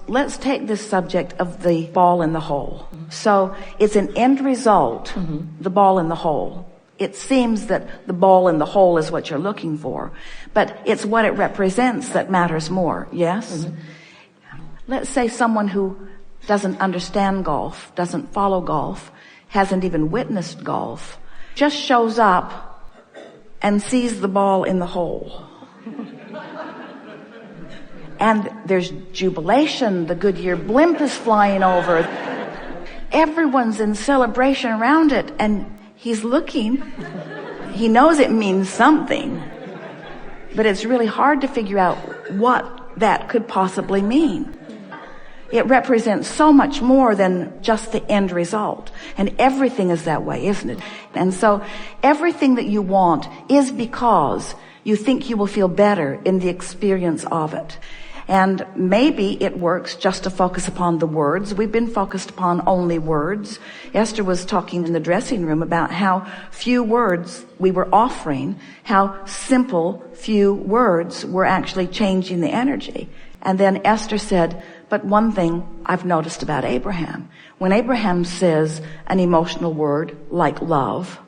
Let's take this subject of the ball in the hole. So it's an end result, the ball in the hole. It seems that the ball in the hole is what you're looking for, but it's what it represents that matters more, yes? Let's say someone who doesn't understand golf, doesn't follow golf, hasn't even witnessed golf, just shows up and sees the ball in the hole. And there's jubilation, the Goodyear blimp is flying over. Everyone's in celebration around it, and he's looking. He knows it means something, but it's really hard to figure out what that could possibly mean. It represents so much more than just the end result. And everything is that way, isn't it? And so everything that you want is because you think you will feel better in the experience of it. And maybe it works just to focus upon the words. We've been focused upon only words. Esther was talking in the dressing room about how few words we were offering, how simple few words were actually changing the energy. And then Esther said, but one thing I've noticed about Abraham, when Abraham says an emotional word like love,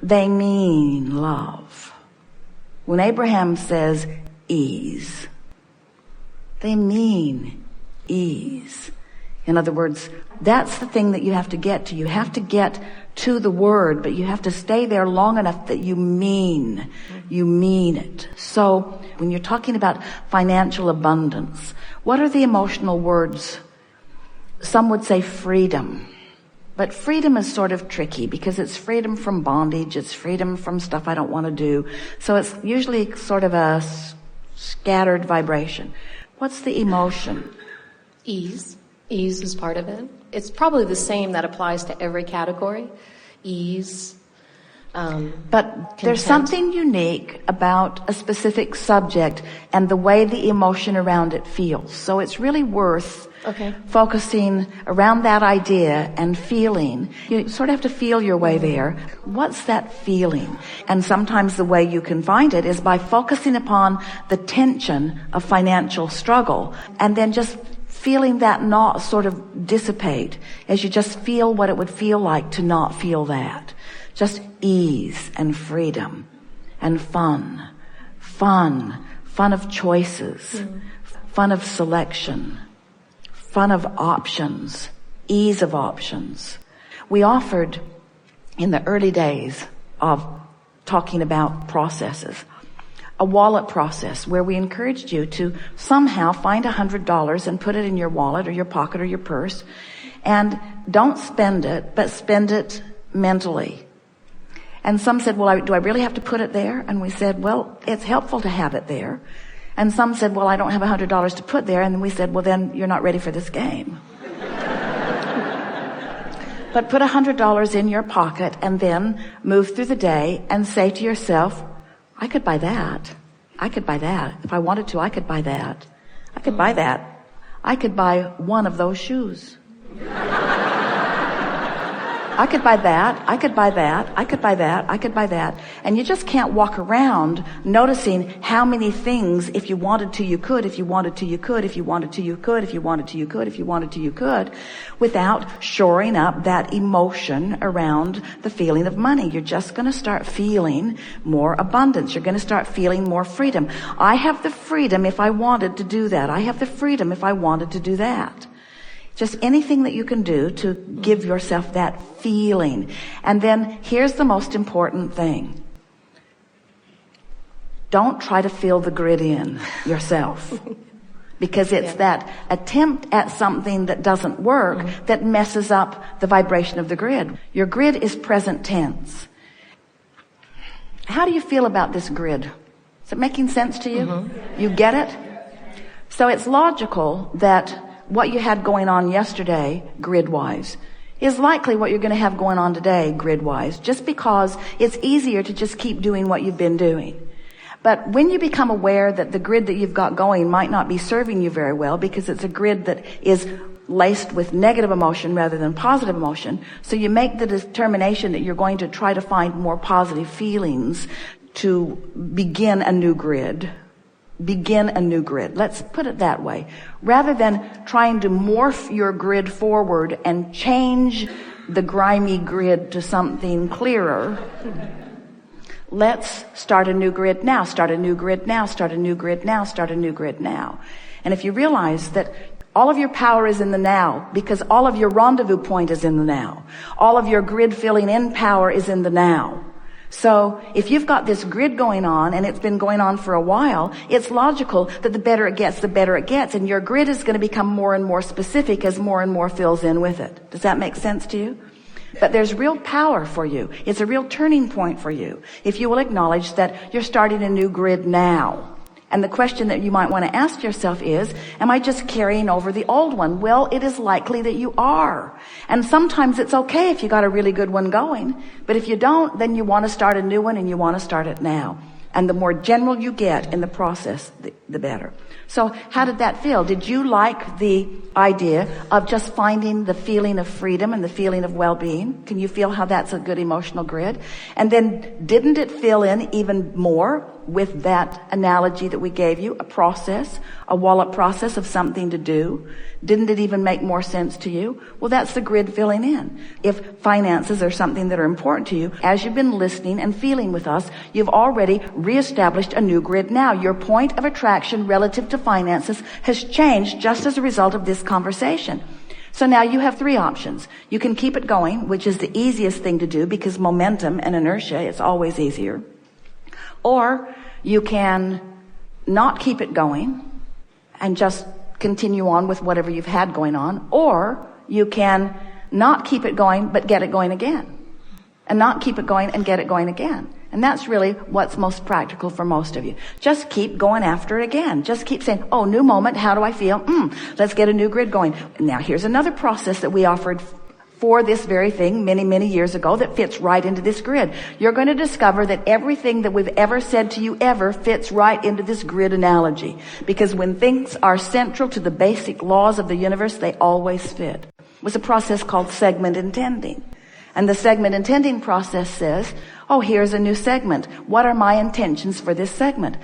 they mean love. When Abraham says ease, they mean ease. In other words, that's the thing that you have to get to. You have to get to the word, but you have to stay there long enough that you mean it. So when you're talking about financial abundance, what are the emotional words? Some would say freedom. But freedom is sort of tricky because it's freedom from bondage. It's freedom from stuff I don't want to do. So it's usually sort of a scattered vibration. What's the emotion? Ease. Ease is part of it. It's probably the same that applies to every category. Ease. But there's something unique about a specific subject and the way the emotion around it feels. So it's really worth focusing around that idea and feeling. You sort of have to feel your way there. What's that feeling? And sometimes the way you can find it is by focusing upon the tension of financial struggle and then just feeling that not sort of dissipate as you just feel what it would feel like to not feel that. Just ease and freedom and fun of choices, fun of selection, fun of options, ease of options. We offered in the early days of talking about processes, a wallet process where we encouraged you to somehow find $100 and put it in your wallet or your pocket or your purse, and don't spend it, but spend it mentally. And some said, well, do I really have to put it there? And we said, well, it's helpful to have it there. And some said, well, I don't have $100 to put there. And we said, well, then you're not ready for this game. But put $100 in your pocket and then move through the day and say to yourself, I could buy that. I could buy that. If I wanted to, I could buy that. I could buy that. I could buy one of those shoes. I could buy that, I could buy that, I could buy that, I could buy that. And you just can't walk around noticing how many things, if you wanted to, you could, if you wanted to, you could, if you wanted to, you could, if you wanted to, you could, if you wanted to, you could, without shoring up that emotion around the feeling of money. You're just going to start feeling more abundance. You're going to start feeling more freedom. I have the freedom if I wanted to do that. I have the freedom if I wanted to do that. Just anything that you can do to give yourself that feeling. And then here's the most important thing. Don't try to fill the grid in yourself. Because it's that attempt at something that doesn't work that messes up the vibration of the grid. Your grid is present tense. How do you feel about this grid? Is it making sense to you? You get it? So it's logical that what you had going on yesterday, grid-wise, is likely what you're going to have going on today, grid-wise, just because it's easier to just keep doing what you've been doing. But when you become aware that the grid that you've got going might not be serving you very well because it's a grid that is laced with negative emotion rather than positive emotion, so you make the determination that you're going to try to find more positive feelings to begin a new grid. begin a new grid. Let's put it that way. Rather than trying to morph your grid forward and change the grimy grid to something clearer, let's start a new grid now, start a new grid now, start a new grid now, start a new grid now. And if you realize that all of your power is in the now, because all of your rendezvous point is in the now. All of your grid filling in power is in the now. So if you've got this grid going on and it's been going on for a while, it's logical that the better it gets, the better it gets. And your grid is going to become more and more specific as more and more fills in with it. Does that make sense to you? But there's real power for you. It's a real turning point for you if you will acknowledge that you're starting a new grid now. And the question that you might want to ask yourself is, am I just carrying over the old one? Well, it is likely that you are. And sometimes it's okay if you got a really good one going. But if you don't, then you want to start a new one and you want to start it now. And the more general you get in the process, the better. So how did that feel? Did you like the idea of just finding the feeling of freedom and the feeling of well-being? Can you feel how that's a good emotional grid? And then didn't it fill in even more with that analogy that we gave you, a process, a Wallop process of something to do? Didn't it even make more sense to you? Well, that's the grid filling in. If finances are something that are important to you, as you've been listening and feeling with us, you've already reestablished a new grid now. Your point of attraction relative to finances has changed just as a result of this conversation. So now you have three options. You can keep it going, which is the easiest thing to do because momentum and inertia is always easier. Or you can not keep it going and just continue on with whatever you've had going on. Or you can not keep it going, but get it going again. And not keep it going and get it going again. And that's really what's most practical for most of you. Just keep going after it again. Just keep saying, oh, new moment, how do I feel? Let's get a new grid going. Now here's another process that we offered for this very thing many, many years ago that fits right into this grid. You're going to discover that everything that we've ever said to you ever fits right into this grid analogy. Because when things are central to the basic laws of the universe, they always fit. It was a process called segment intending. And the segment intending process says, oh, here's a new segment. What are my intentions for this segment?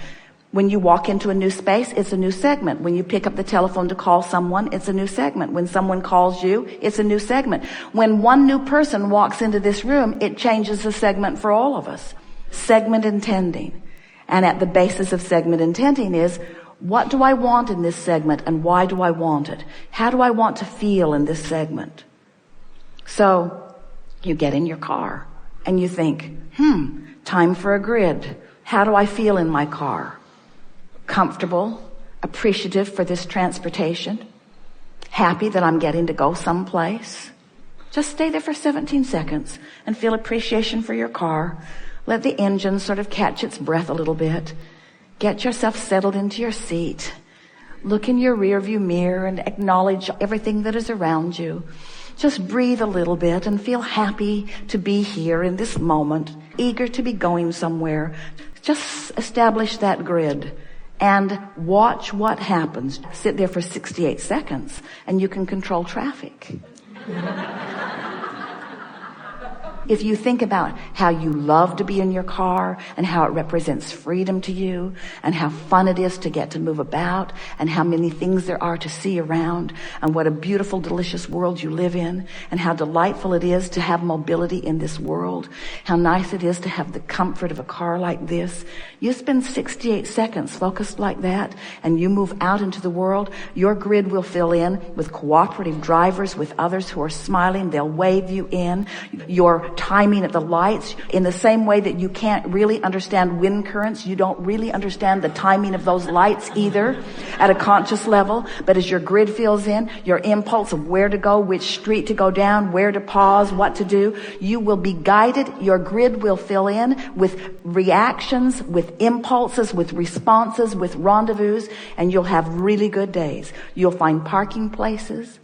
When you walk into a new space, it's a new segment. When you pick up the telephone to call someone, it's a new segment. When someone calls you, it's a new segment. When one new person walks into this room, it changes the segment for all of us. Segment intending. And at the basis of segment intending is, what do I want in this segment and why do I want it? How do I want to feel in this segment? So you get in your car and you think, time for a grid. How do I feel in my car? Comfortable, appreciative for this transportation, happy that I'm getting to go someplace. Just stay there for 17 seconds and feel appreciation for your car. Let the engine sort of catch its breath a little bit. Get yourself settled into your seat. Look in your rearview mirror and acknowledge everything that is around you. Just breathe a little bit and feel happy to be here in this moment, eager to be going somewhere. Just establish that grid. And watch what happens. Sit there for 68 seconds and you can control traffic. If you think about how you love to be in your car and how it represents freedom to you and how fun it is to get to move about and how many things there are to see around and what a beautiful, delicious world you live in and how delightful it is to have mobility in this world, how nice it is to have the comfort of a car like this. You spend 68 seconds focused like that and you move out into the world, your grid will fill in with cooperative drivers, with others who are smiling. They'll wave you in. Your timing at the lights, in the same way that you can't really understand wind currents, you don't really understand the timing of those lights either at a conscious level. But as your grid fills in, your impulse of where to go, which street to go down, where to pause, what to do, you will be guided. Your grid will fill in with reactions, with impulses, with responses, with rendezvous, and you'll have really good days. You'll find parking places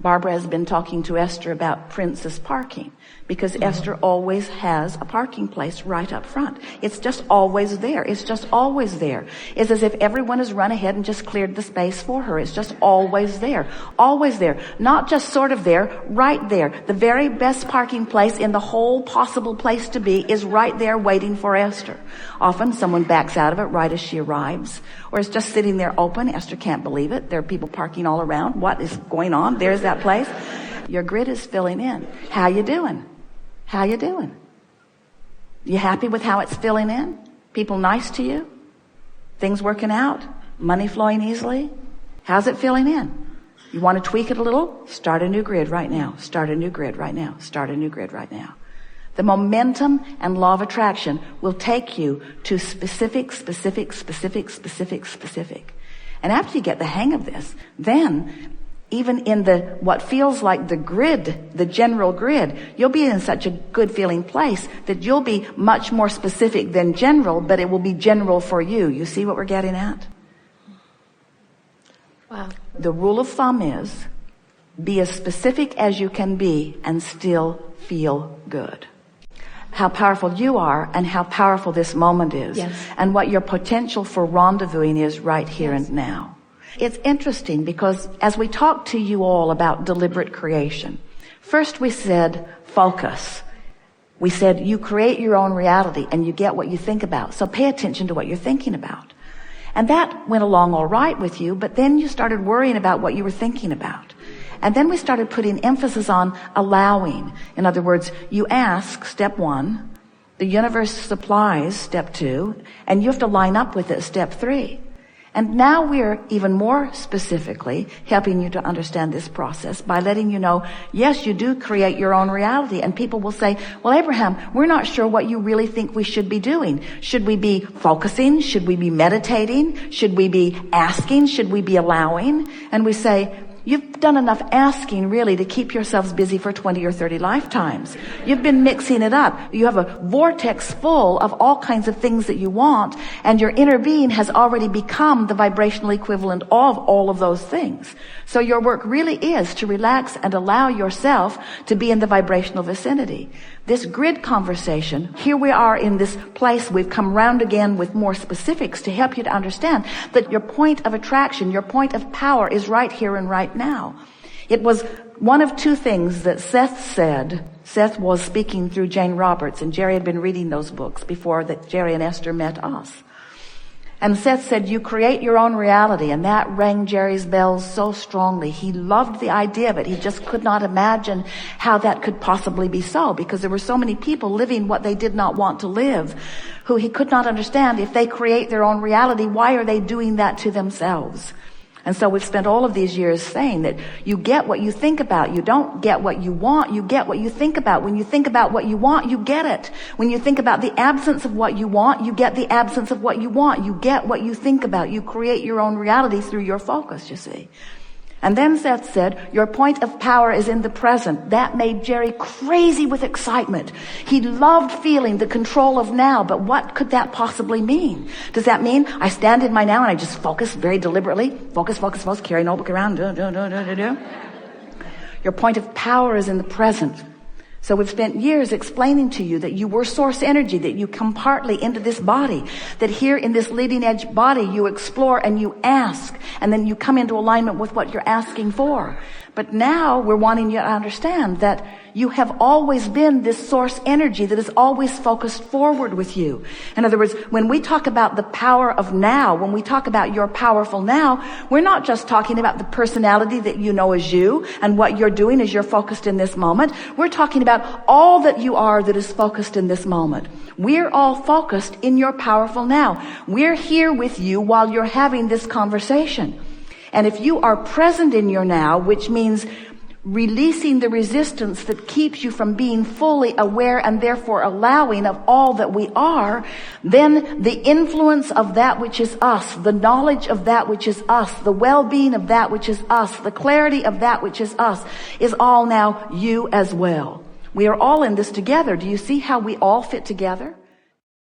Barbara has been talking to Esther about Princess parking, because Esther always has a parking place right up front. It's just always there. It's just always there. It's as if everyone has run ahead and just cleared the space for her. It's just always there. Always there. Not just sort of there, right there. The very best parking place in the whole possible place to be is right there waiting for Esther. Often someone backs out of it right as she arrives, or is just sitting there open. Esther can't believe it. There are people parking all around. What is going on? There's that place. Your grid is filling in. How you doing? How you doing? You happy with how it's filling in? People nice to you? Things working out? Money flowing easily? How's it filling in? You want to tweak it a little? Start a new grid right now. Start a new grid right now. Start a new grid right now. The momentum and law of attraction will take you to specific. And after you get the hang of this, then even in what feels like the grid, the general grid, you'll be in such a good feeling place that you'll be much more specific than general, but it will be general for you. You see what we're getting at? Wow. The rule of thumb is be as specific as you can be and still feel good. How powerful you are and how powerful this moment is. Yes. And what your potential for rendezvousing is right here Yes. and now. It's interesting because as we talked to you all about deliberate creation, first we said focus. We said you create your own reality and you get what you think about. So pay attention to what you're thinking about. And that went along all right with you, but then you started worrying about what you were thinking about. And then we started putting emphasis on allowing. In other words, you ask, step 1, the universe supplies, step 2, and you have to line up with it, step 3. And now we're even more specifically helping you to understand this process by letting you know, yes, you do create your own reality. And people will say, well, Abraham, we're not sure what you really think we should be doing. Should we be focusing? Should we be meditating? Should we be asking? Should we be allowing? And we say, you've done enough asking really to keep yourselves busy for 20 or 30 lifetimes. You've been mixing it up. You have a vortex full of all kinds of things that you want, and your inner being has already become the vibrational equivalent of all of those things. So your work really is to relax and allow yourself to be in the vibrational vicinity. This grid conversation, here we are in this place, we've come round again with more specifics to help you to understand that your point of attraction, your point of power is right here and right now. It was one of two things that Seth said. Seth was speaking through Jane Roberts, and Jerry had been reading those books before that Jerry and Esther met us. And Seth said, you create your own reality. And that rang Jerry's bells so strongly. He loved the idea of it. He just could not imagine how that could possibly be so, because there were so many people living what they did not want to live, who he could not understand. If they create their own reality, why are they doing that to themselves? And so we've spent all of these years saying that you get what you think about. You don't get what you want. You get what you think about. When you think about what you want, you get it. When you think about the absence of what you want, you get the absence of what you want. You get what you think about. You create your own reality through your focus, you see. And then Seth said, your point of power is in the present. That made Jerry crazy with excitement. He loved feeling the control of now, but what could that possibly mean? Does that mean I stand in my now and I just focus very deliberately? Focus, carry a notebook around, do. Your point of power is in the present. So we've spent years explaining to you that you were source energy, that you come partly into this body, that here in this leading edge body you explore and you ask, and then you come into alignment with what you're asking for. But now we're wanting you to understand that you have always been this source energy that is always focused forward with you. In other words, when we talk about the power of now, when we talk about your powerful now, we're not just talking about the personality that you know as you and what you're doing as you're focused in this moment. We're talking about all that you are that is focused in this moment. We're all focused in your powerful now. We're here with you while you're having this conversation. And if you are present in your now, which means releasing the resistance that keeps you from being fully aware and therefore allowing of all that we are, then the influence of that which is us, the knowledge of that which is us, the well-being of that which is us, the clarity of that which is us, is all now you as well. We are all in this together. Do you see how we all fit together?